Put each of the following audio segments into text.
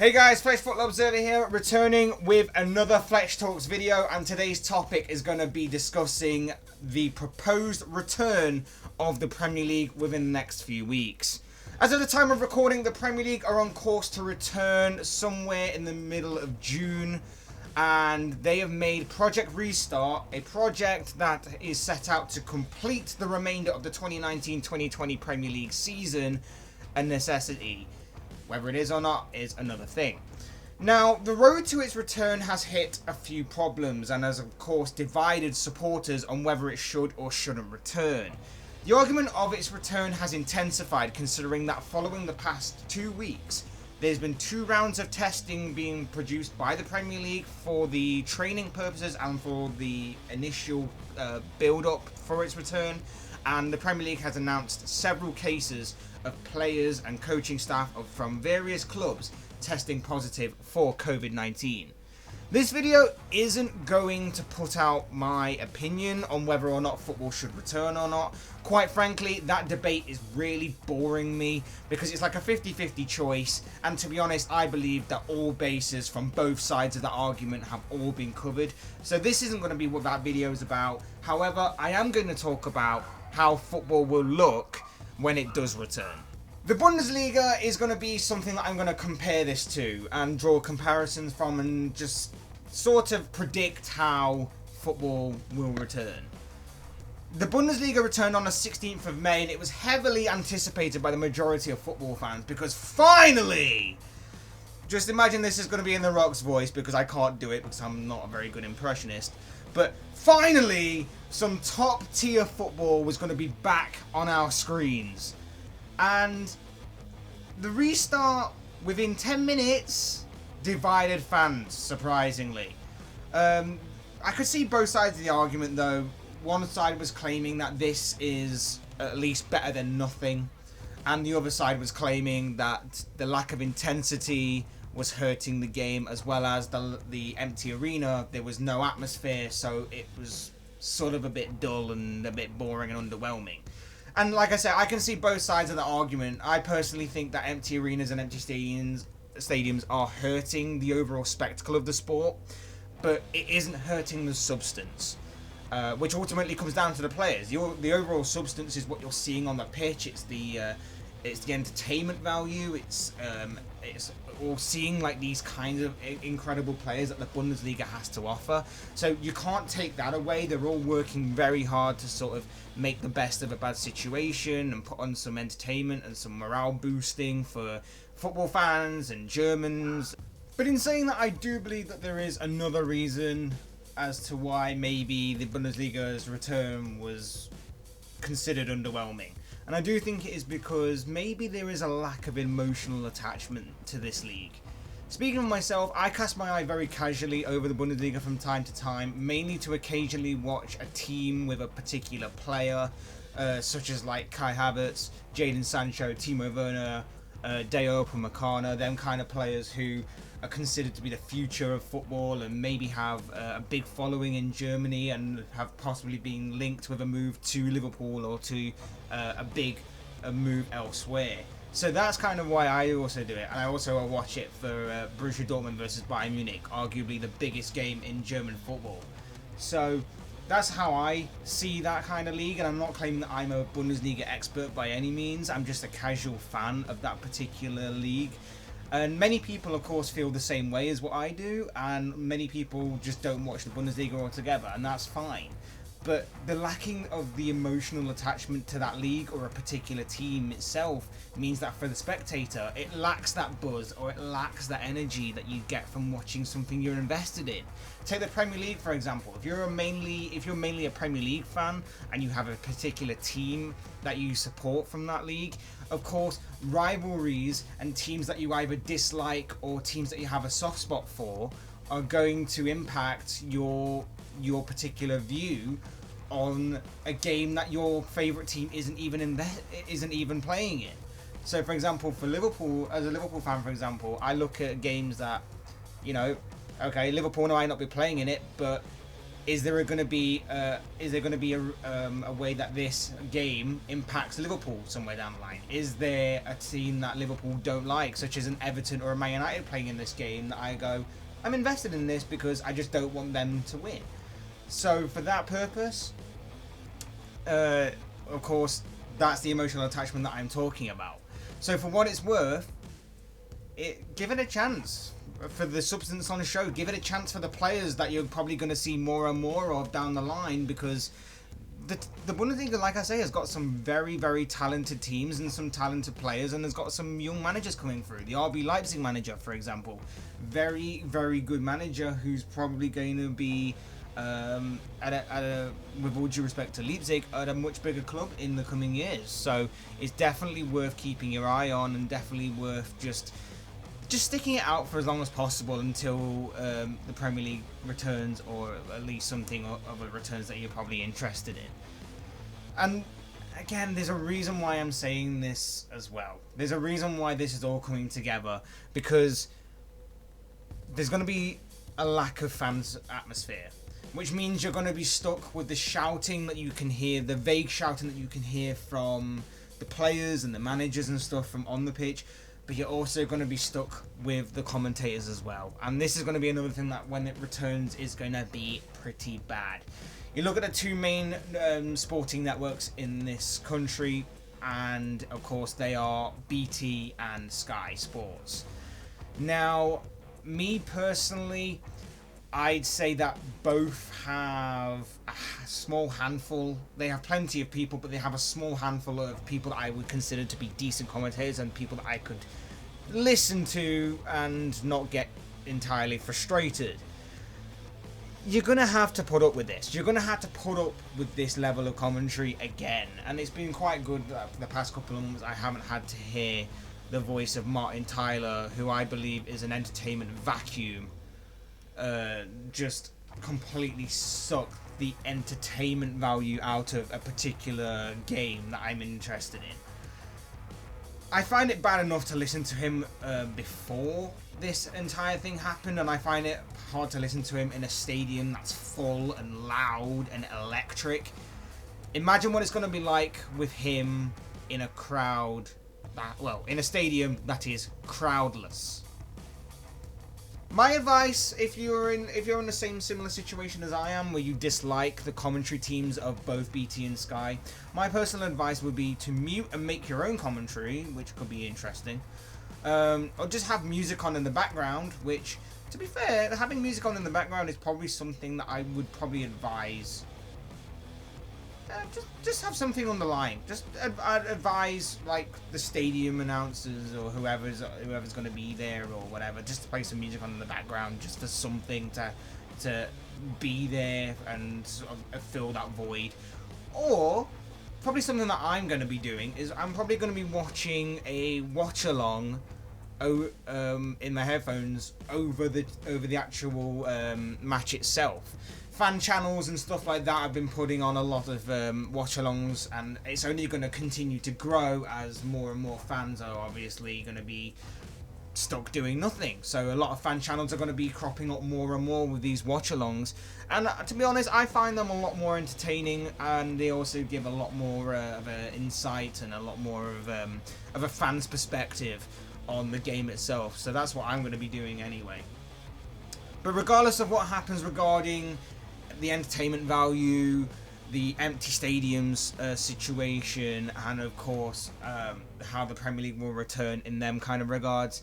Hey guys, Fletch Football Observer here, returning with another Fletch Talks video, and today's topic is going to be discussing the proposed return of the Premier League within the next few weeks. As of the time of recording, the Premier League are on course to return somewhere in the middle of June, and they have made Project Restart, a project that is set out to complete the remainder of the 2019-2020 Premier League season, a necessity. Whether it is or not is another thing. Now, the road to its return has hit a few problems and has, of course, divided supporters on whether it should or shouldn't return. The argument of its return has intensified, considering that following the past 2 weeks, there's been 2 rounds of testing being produced by the Premier League for the training purposes and for the initial build-up for its return, and the Premier League has announced several cases of players and coaching staff from various clubs testing positive for COVID-19. This video isn't going to put out my opinion on whether or not football should return or not. Quite frankly, that debate is really boring me because it's like a 50-50 choice, and to be honest, I believe that all bases from both sides of the argument have all been covered. So this isn't going to be what that video is about. However, I am going to talk about how football will look when it does return. The Bundesliga is going to be something that I'm going to compare this to and draw comparisons from and just sort of predict how football will return. The Bundesliga returned on the 16th of May, and it was heavily anticipated by the majority of football fans because finally, just imagine this is going to be in The Rock's voice because I can't do it because I'm not a very good impressionist, but finally some top tier football was going to be back on our screens. And the restart within 10 minutes divided fans, surprisingly. I could see both sides of the argument though. One side was claiming that this is at least better than nothing, and the other side was claiming that the lack of intensity was hurting the game, as well as the empty arena. There was no atmosphere, so it was sort of a bit dull and a bit boring and underwhelming. And like I said, I can see both sides of the argument. I personally think that empty arenas and empty stadiums are hurting the overall spectacle of the sport, but it isn't hurting the substance, which ultimately comes down to the players. The overall substance is what you're seeing on the pitch. It's the entertainment value. It's all seeing like these kinds of incredible players that the Bundesliga has to offer. So you can't take that away. They're all working very hard to sort of make the best of a bad situation and put on some entertainment and some morale boosting for football fans and Germans. But in saying that, I do believe that there is another reason as to why maybe the Bundesliga's return was considered underwhelming. And I do think it is because maybe there is a lack of emotional attachment to this league. Speaking of myself, I cast my eye very casually over the Bundesliga from time to time, mainly to occasionally watch a team with a particular player, such as like Kai Havertz, Jadon Sancho, Timo Werner, Dayot Upamecano, them kind of players who are considered to be the future of football and maybe have a big following in Germany and have possibly been linked with a move to Liverpool or to a move elsewhere. So that's kind of why I also do it, and I also watch it for Borussia Dortmund versus Bayern Munich, arguably the biggest game in German football. So that's how I see that kind of league, and I'm not claiming that I'm a Bundesliga expert by any means. I'm just a casual fan of that particular league. And many people, of course, feel the same way as what I do, and many people just don't watch the Bundesliga altogether, and that's fine. But the lacking of the emotional attachment to that league or a particular team itself means that for the spectator, it lacks that buzz or it lacks that energy that you get from watching something you're invested in. Take the Premier League, for example. If you're mainly a Premier League fan and you have a particular team that you support from that league, of course, rivalries and teams that you either dislike or teams that you have a soft spot for are going to impact your particular view on a game that your favourite team isn't even playing in. So, for example, for Liverpool, as a Liverpool fan, for example, I look at games that, okay, Liverpool might not be playing in it, but is there going to be a way that this game impacts Liverpool somewhere down the line? Is there a team that Liverpool don't like, such as an Everton or a Man United playing in this game, that I go, I'm invested in this because I just don't want them to win? So for that purpose, of course, that's the emotional attachment that I'm talking about. So for what it's worth, give it a chance. For the substance on the show, give it a chance for the players that you're probably going to see more and more of down the line, because the Bundesliga, like I say, has got some very, very talented teams and some talented players, and has got some young managers coming through. The RB Leipzig manager, for example, very, very good manager who's probably going to be, with all due respect to Leipzig, at a much bigger club in the coming years. So it's definitely worth keeping your eye on, and definitely worth just sticking it out for as long as possible until the Premier League returns, or at least something of a returns that you're probably interested in. And again, there's a reason why I'm saying this as well. There's a reason why this is all coming together, because there's going to be a lack of fans atmosphere, which means you're going to be stuck with the shouting that you can hear, the vague shouting that you can hear from the players and the managers and stuff from on the pitch. But you're also going to be stuck with the commentators as well. And this is going to be another thing that when it returns is going to be pretty bad. You look at the two main sporting networks in this country, and of course they are BT and Sky Sports. Now, me personally, I'd say that both have a small handful. They have plenty of people, but they have a small handful of people that I would consider to be decent commentators, and people that I could listen to and not get entirely frustrated. You're going to have to put up with this. You're going to have to put up with this level of commentary again. And it's been quite good that for the past couple of months I haven't had to hear the voice of Martin Tyler, who I believe is an entertainment vacuum. Just completely suck the entertainment value out of a particular game that I'm interested in. I find it bad enough to listen to him before this entire thing happened, and I find it hard to listen to him in a stadium that's full and loud and electric. Imagine what it's going to be like with him in a crowd in a stadium that is crowdless. My advice, if you're in the same similar situation as I am, where you dislike the commentary teams of both BT and Sky, my personal advice would be to mute and make your own commentary, which could be interesting. Or just have music on in the background, which, to be fair, having music on in the background is probably something that I would probably advise. Just have something on the line. I'd advise, like, the stadium announcers or whoever's going to be there or whatever, just to play some music on in the background, just for something to be there and sort of fill that void. Or probably something that I'm going to be doing is I'm probably going to be watching a watch along in my headphones over the actual match itself. Fan channels and stuff like that have been putting on a lot of watch-alongs, and it's only going to continue to grow as more and more fans are obviously going to be stuck doing nothing. So a lot of fan channels are going to be cropping up more and more with these watch-alongs, and to be honest, I find them a lot more entertaining, and they also give a lot more of an insight and a lot more of a fan's perspective on the game itself. So that's what I'm going to be doing anyway. But regardless of what happens regarding the entertainment value, the empty stadiums situation, and of course how the Premier League will return in them kind of regards,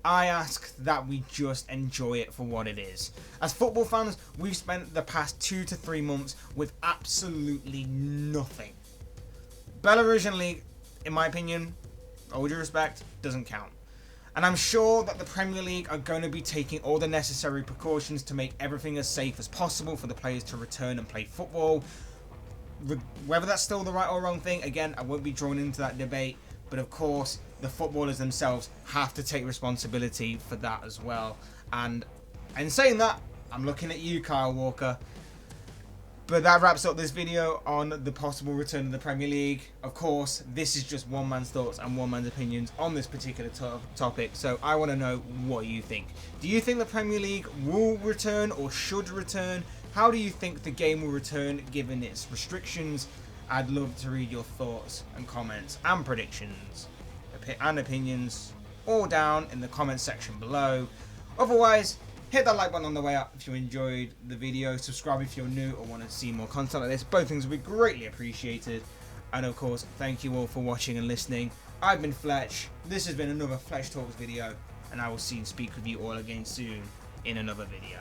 I ask that we just enjoy it for what it is. As football fans, we've spent the past 2 to 3 months with absolutely nothing. Belarusian League, in my opinion, all due respect, doesn't count. And I'm sure that the Premier League are going to be taking all the necessary precautions to make everything as safe as possible for the players to return and play football. Whether that's still the right or wrong thing, again, I won't be drawn into that debate. But of course, the footballers themselves have to take responsibility for that as well. And in saying that, I'm looking at you, Kyle Walker. But that wraps up this video on the possible return of the Premier League. Of course, this is just one man's thoughts and one man's opinions on this particular topic. So I want to know what you think. Do you think the Premier League will return or should return? How do you think the game will return given its restrictions? I'd love to read your thoughts and comments and predictions and opinions all down in the comment section below. Otherwise, hit that like button on the way up if you enjoyed the video. Subscribe if you're new or want to see more content like this. Both things would be greatly appreciated. And of course, thank you all for watching and listening. I've been Fletch. This has been another Fletch Talks video. And I will speak with you all again soon in another video.